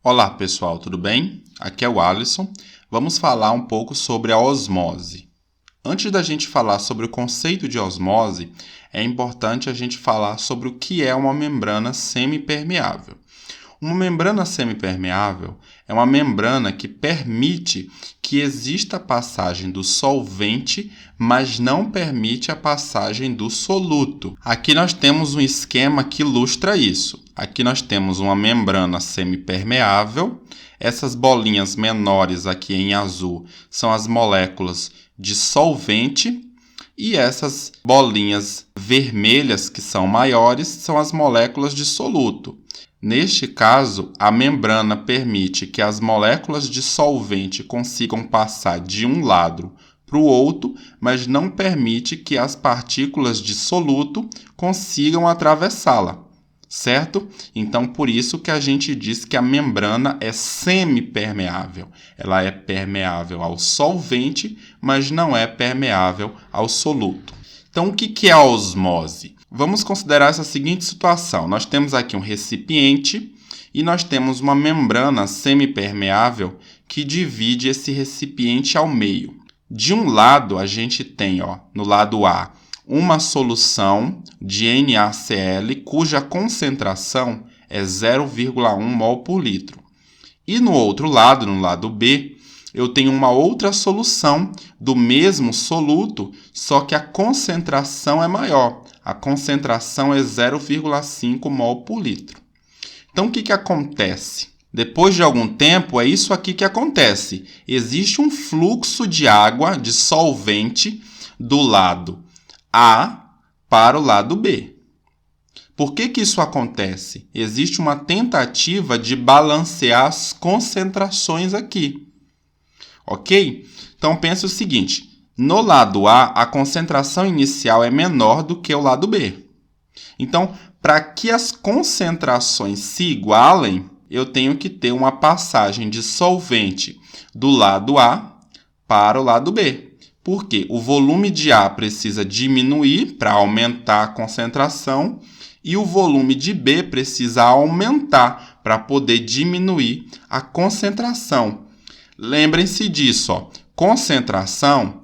Olá pessoal, tudo bem? Aqui é o Alisson. Vamos falar um pouco sobre a osmose. Antes da gente falar sobre o conceito de osmose, é importante a gente falar sobre o que é uma membrana semipermeável. Uma membrana semipermeável é uma membrana que permite que exista a passagem do solvente, mas não permite a passagem do soluto. Aqui nós temos um esquema que ilustra isso. Aqui nós temos uma membrana semipermeável. Essas bolinhas menores aqui em azul são as moléculas de solvente. E essas bolinhas vermelhas, que são maiores, são as moléculas de soluto. Neste caso, a membrana permite que as moléculas de solvente consigam passar de um lado para o outro, mas não permite que as partículas de soluto consigam atravessá-la, certo? Então, por isso que a gente diz que a membrana é semipermeável. Ela é permeável ao solvente, mas não é permeável ao soluto. Então, o que é a osmose? Vamos considerar essa seguinte situação. Nós temos aqui um recipiente e nós temos uma membrana semipermeável que divide esse recipiente ao meio. De um lado, a gente tem, no lado A, uma solução de NaCl cuja concentração é 0,1 mol por litro. E no outro lado, no lado B, eu tenho uma outra solução do mesmo soluto, só que a concentração é maior. A concentração é 0,5 mol por litro. Então, o que acontece? Depois de algum tempo, é isso aqui que acontece. Existe um fluxo de água, de solvente, do lado A para o lado B. Por que isso acontece? Existe uma tentativa de balancear as concentrações aqui. Ok? Então, pense o seguinte. No lado A, a concentração inicial é menor do que o lado B. Então, para que as concentrações se igualem, eu tenho que ter uma passagem de solvente do lado A para o lado B. Por quê? O volume de A precisa diminuir para aumentar a concentração e o volume de B precisa aumentar para poder diminuir a concentração. Lembrem-se disso, concentração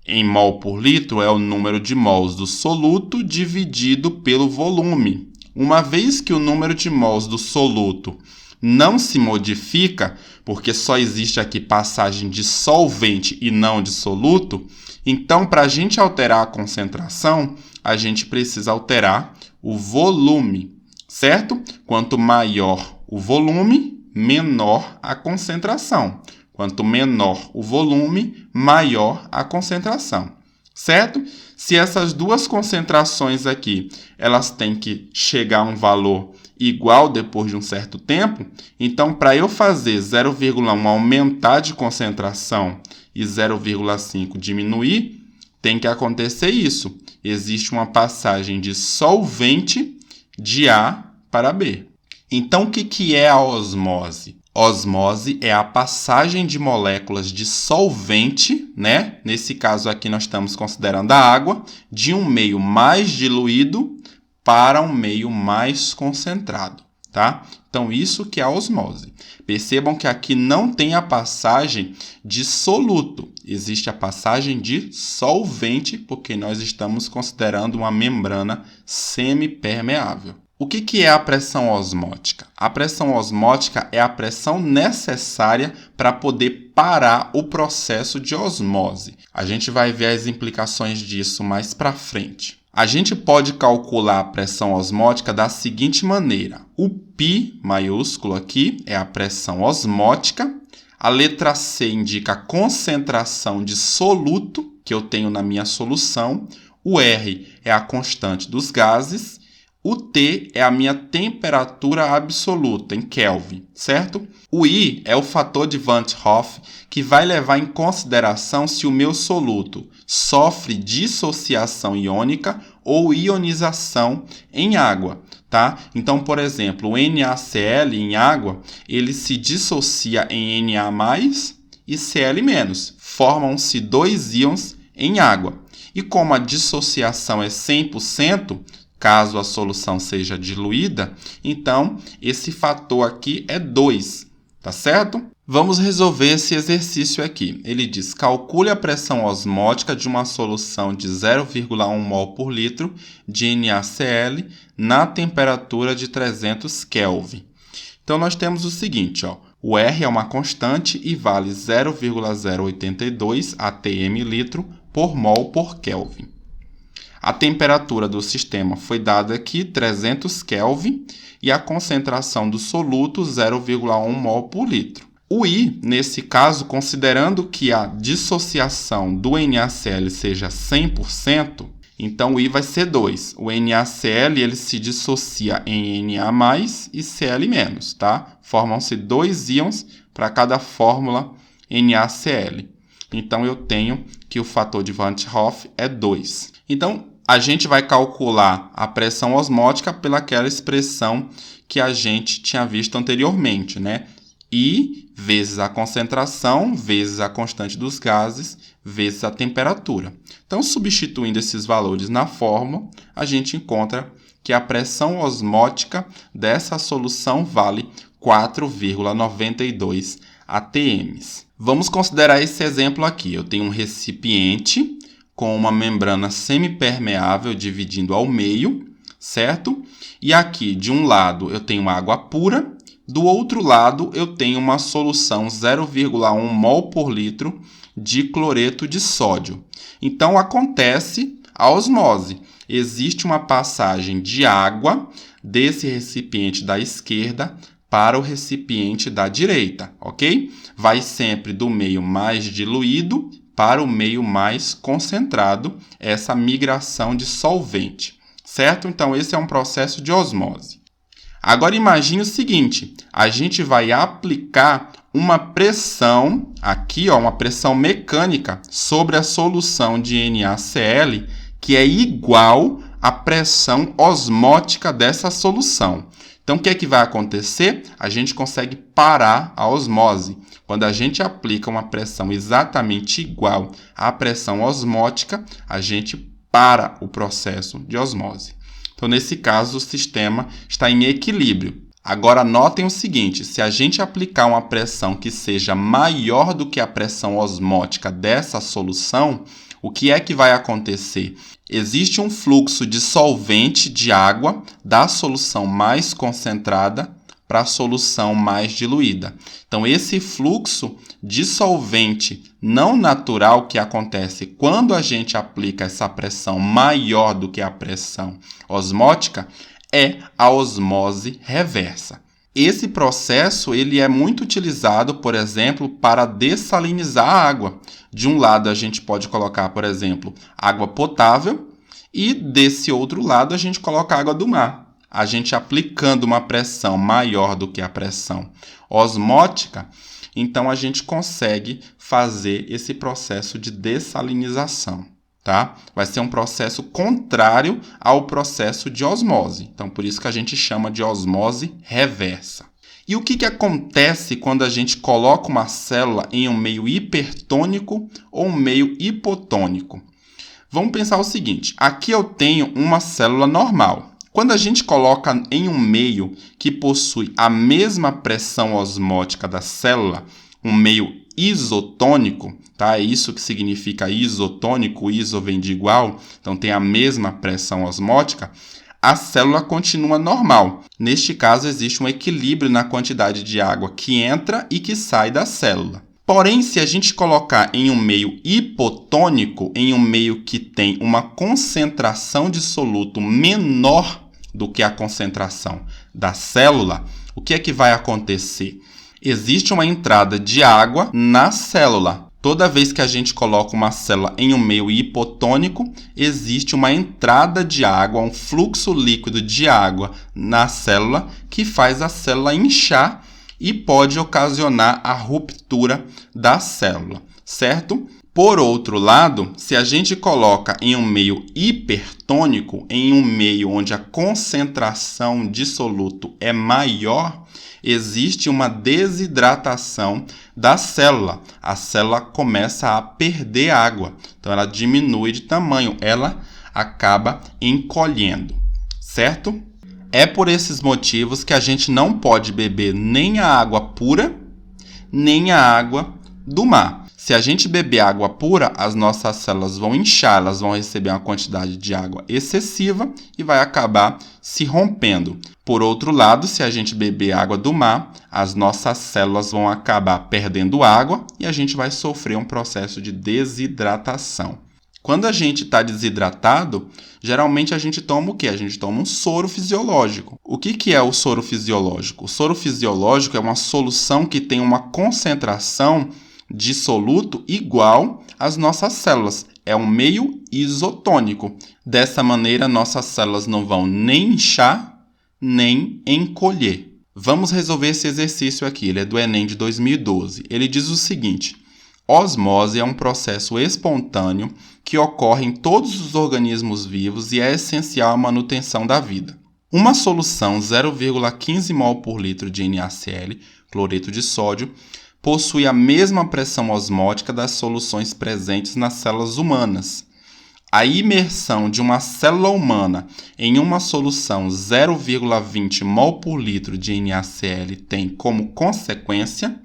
em mol por litro é o número de mols do soluto dividido pelo volume. Uma vez que o número de mols do soluto não se modifica, porque só existe aqui passagem de solvente e não de soluto, então, para a gente alterar a concentração, a gente precisa alterar o volume, certo? Quanto maior o volume, menor a concentração. Quanto menor o volume, maior a concentração, certo? Se essas duas concentrações aqui, elas têm que chegar a um valor igual depois de um certo tempo, então para eu fazer 0,1 aumentar de concentração e 0,5 diminuir, tem que acontecer isso. Existe uma passagem de solvente de A para B. Então, o que é a osmose? Osmose é a passagem de moléculas de solvente, né? Nesse caso aqui nós estamos considerando a água, de um meio mais diluído para um meio mais concentrado, tá? Então, isso que é a osmose. Percebam que aqui não tem a passagem de soluto, existe a passagem de solvente, porque nós estamos considerando uma membrana semipermeável. O que é a pressão osmótica? A pressão osmótica é a pressão necessária para poder parar o processo de osmose. A gente vai ver as implicações disso mais para frente. A gente pode calcular a pressão osmótica da seguinte maneira. O π maiúsculo aqui é a pressão osmótica. A letra C indica a concentração de soluto que eu tenho na minha solução. O R é a constante dos gases. O T é a minha temperatura absoluta, em Kelvin, certo? O I é o fator de Van 't Hoff, que vai levar em consideração se o meu soluto sofre dissociação iônica ou ionização em água, tá? Então, por exemplo, o NaCl em água, ele se dissocia em Na+, e Cl-. Formam-se dois íons em água. E como a dissociação é 100%, caso a solução seja diluída, então esse fator aqui é 2. tá certo? Vamos resolver esse exercício aqui. Ele diz: calcule a pressão osmótica de uma solução de 0,1 mol por litro de NaCl na temperatura de 300 Kelvin. Então, nós temos o seguinte, ó, o R é uma constante e vale 0,082 atm litro por mol por Kelvin. A temperatura do sistema foi dada aqui, 300 Kelvin, e a concentração do soluto, 0,1 mol por litro. O I, nesse caso, considerando que a dissociação do NaCl seja 100%, então o I vai ser 2. O NaCl ele se dissocia em Na+, e Cl-, tá? Formam-se 2 íons para cada fórmula NaCl. Então eu tenho que o fator de Van 't Hoff é 2. Então a gente vai calcular a pressão osmótica pelaquela expressão que a gente tinha visto anteriormente, né? I vezes a concentração, vezes a constante dos gases, vezes a temperatura. Então, substituindo esses valores na fórmula, a gente encontra que a pressão osmótica dessa solução vale 4,92 atm. Vamos considerar esse exemplo aqui. Eu tenho um recipiente com uma membrana semipermeável dividindo ao meio, certo? E aqui, de um lado, eu tenho água pura, do outro lado, eu tenho uma solução 0,1 mol por litro de cloreto de sódio. Então, acontece a osmose. Existe uma passagem de água desse recipiente da esquerda para o recipiente da direita, ok? Vai sempre do meio mais diluído para o meio mais concentrado, essa migração de solvente, certo? Então, esse é um processo de osmose. Agora, imagine o seguinte, a gente vai aplicar uma pressão, aqui, ó, uma pressão mecânica sobre a solução de NaCl, que é igual à pressão osmótica dessa solução. Então, o que é que vai acontecer? A gente consegue parar a osmose. Quando a gente aplica uma pressão exatamente igual à pressão osmótica, a gente para o processo de osmose. Então, nesse caso, o sistema está em equilíbrio. Agora, notem o seguinte, se a gente aplicar uma pressão que seja maior do que a pressão osmótica dessa solução, o que é que vai acontecer? Existe um fluxo de solvente de água da solução mais concentrada para a solução mais diluída. Então, esse fluxo de solvente não natural que acontece quando a gente aplica essa pressão maior do que a pressão osmótica é a osmose reversa. Esse processo ele é muito utilizado, por exemplo, para dessalinizar a água. De um lado, a gente pode colocar, por exemplo, água potável e desse outro lado a gente coloca água do mar. A gente aplicando uma pressão maior do que a pressão osmótica, então a gente consegue fazer esse processo de dessalinização, tá? Vai ser um processo contrário ao processo de osmose. Então, por isso que a gente chama de osmose reversa. E o que acontece quando a gente coloca uma célula em um meio hipertônico ou um meio hipotônico? Vamos pensar o seguinte, aqui eu tenho uma célula normal. Quando a gente coloca em um meio que possui a mesma pressão osmótica da célula, um meio isotônico, tá? É isso que significa isotônico, iso vem de igual, então tem a mesma pressão osmótica, a célula continua normal. Neste caso, existe um equilíbrio na quantidade de água que entra e que sai da célula. Porém, se a gente colocar em um meio hipotônico, em um meio que tem uma concentração de soluto menor do que a concentração da célula, o que é que vai acontecer? Existe uma entrada de água na célula. Toda vez que a gente coloca uma célula em um meio hipotônico, existe uma entrada de água, um fluxo líquido de água na célula que faz a célula inchar e pode ocasionar a ruptura da célula, certo? Por outro lado, se a gente coloca em um meio hipertônico, em um meio onde a concentração de soluto é maior, existe uma desidratação da célula. A célula começa a perder água, então ela diminui de tamanho, ela acaba encolhendo, certo? É por esses motivos que a gente não pode beber nem a água pura, nem a água do mar. Se a gente beber água pura, as nossas células vão inchar, elas vão receber uma quantidade de água excessiva e vai acabar se rompendo. Por outro lado, se a gente beber água do mar, as nossas células vão acabar perdendo água e a gente vai sofrer um processo de desidratação. Quando a gente está desidratado, geralmente a gente toma o quê? A gente toma um soro fisiológico. O que é o soro fisiológico? O soro fisiológico é uma solução que tem uma concentração de soluto igual às nossas células. É um meio isotônico. Dessa maneira, nossas células não vão nem inchar, nem encolher. Vamos resolver esse exercício aqui. Ele é do Enem de 2012. Ele diz o seguinte: osmose é um processo espontâneo que ocorre em todos os organismos vivos e é essencial à manutenção da vida. Uma solução 0,15 mol por litro de NaCl, cloreto de sódio, possui a mesma pressão osmótica das soluções presentes nas células humanas. A imersão de uma célula humana em uma solução 0,20 mol por litro de NaCl tem como consequência,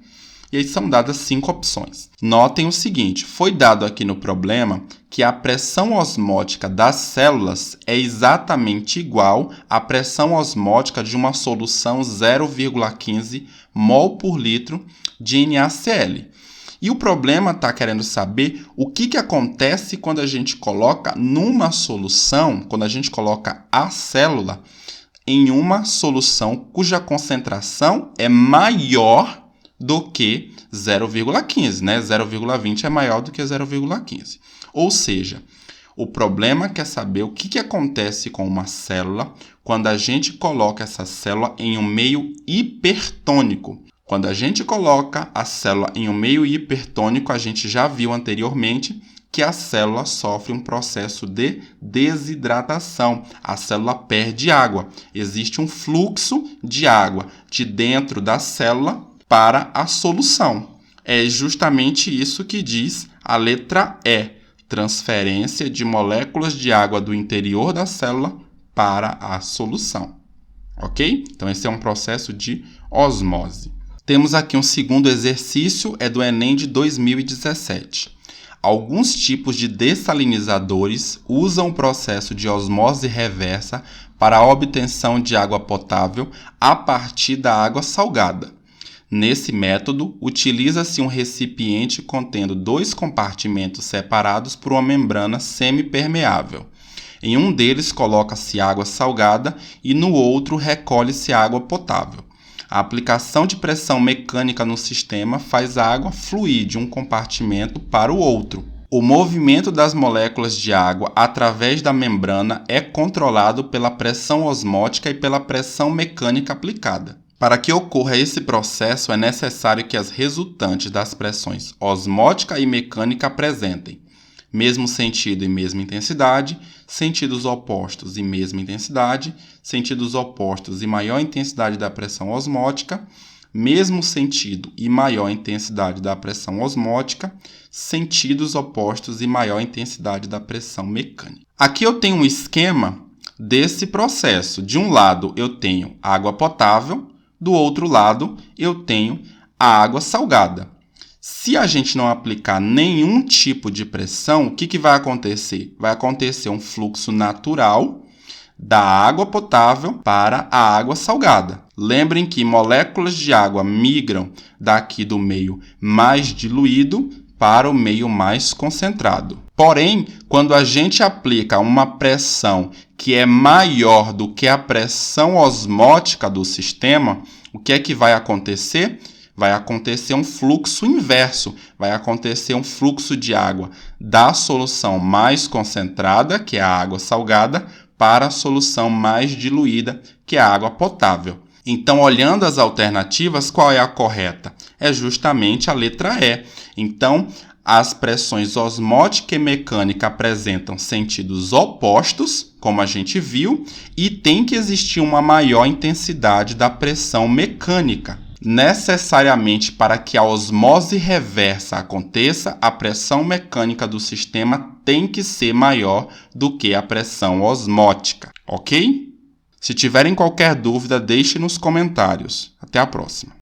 e aí são dadas 5 opções. Notem o seguinte, foi dado aqui no problema que a pressão osmótica das células é exatamente igual à pressão osmótica de uma solução 0,15 mol por litro de NaCl. E o problema está querendo saber o que acontece quando a gente coloca numa solução, quando a gente coloca a célula em uma solução cuja concentração é maior do que 0,15, né? 0,20 é maior do que 0,15. Ou seja, o problema quer saber o que acontece com uma célula quando a gente coloca essa célula em um meio hipertônico. Quando a gente coloca a célula em um meio hipertônico, a gente já viu anteriormente que a célula sofre um processo de desidratação. A célula perde água. Existe um fluxo de água de dentro da célula para a solução. É justamente isso que diz a letra E, transferência de moléculas de água do interior da célula para a solução. Ok? Então, esse é um processo de osmose. Temos aqui um segundo exercício, é do Enem de 2017. Alguns tipos de dessalinizadores usam o processo de osmose reversa para a obtenção de água potável a partir da água salgada. Nesse método, utiliza-se um recipiente contendo 2 compartimentos separados por uma membrana semipermeável. Em um deles coloca-se água salgada e no outro recolhe-se água potável. A aplicação de pressão mecânica no sistema faz a água fluir de um compartimento para o outro. O movimento das moléculas de água através da membrana é controlado pela pressão osmótica e pela pressão mecânica aplicada. Para que ocorra esse processo, é necessário que as resultantes das pressões osmótica e mecânica apresentem mesmo sentido e mesma intensidade, sentidos opostos e mesma intensidade, sentidos opostos e maior intensidade da pressão osmótica, mesmo sentido e maior intensidade da pressão osmótica, sentidos opostos e maior intensidade da pressão mecânica. Aqui eu tenho um esquema desse processo. De um lado eu tenho água potável, do outro lado eu tenho a água salgada. Se a gente não aplicar nenhum tipo de pressão, o que vai acontecer? Vai acontecer um fluxo natural da água potável para a água salgada. Lembrem que moléculas de água migram daqui do meio mais diluído para o meio mais concentrado. Porém, quando a gente aplica uma pressão que é maior do que a pressão osmótica do sistema, o que é que vai acontecer? Vai acontecer um fluxo inverso, vai acontecer um fluxo de água da solução mais concentrada, que é a água salgada, para a solução mais diluída, que é a água potável. Então, olhando as alternativas, qual é a correta? É justamente a letra E. Então, as pressões osmótica e mecânica apresentam sentidos opostos, como a gente viu, e tem que existir uma maior intensidade da pressão mecânica. Necessariamente, para que a osmose reversa aconteça, a pressão mecânica do sistema tem que ser maior do que a pressão osmótica, ok? Se tiverem qualquer dúvida, deixe nos comentários. Até a próxima.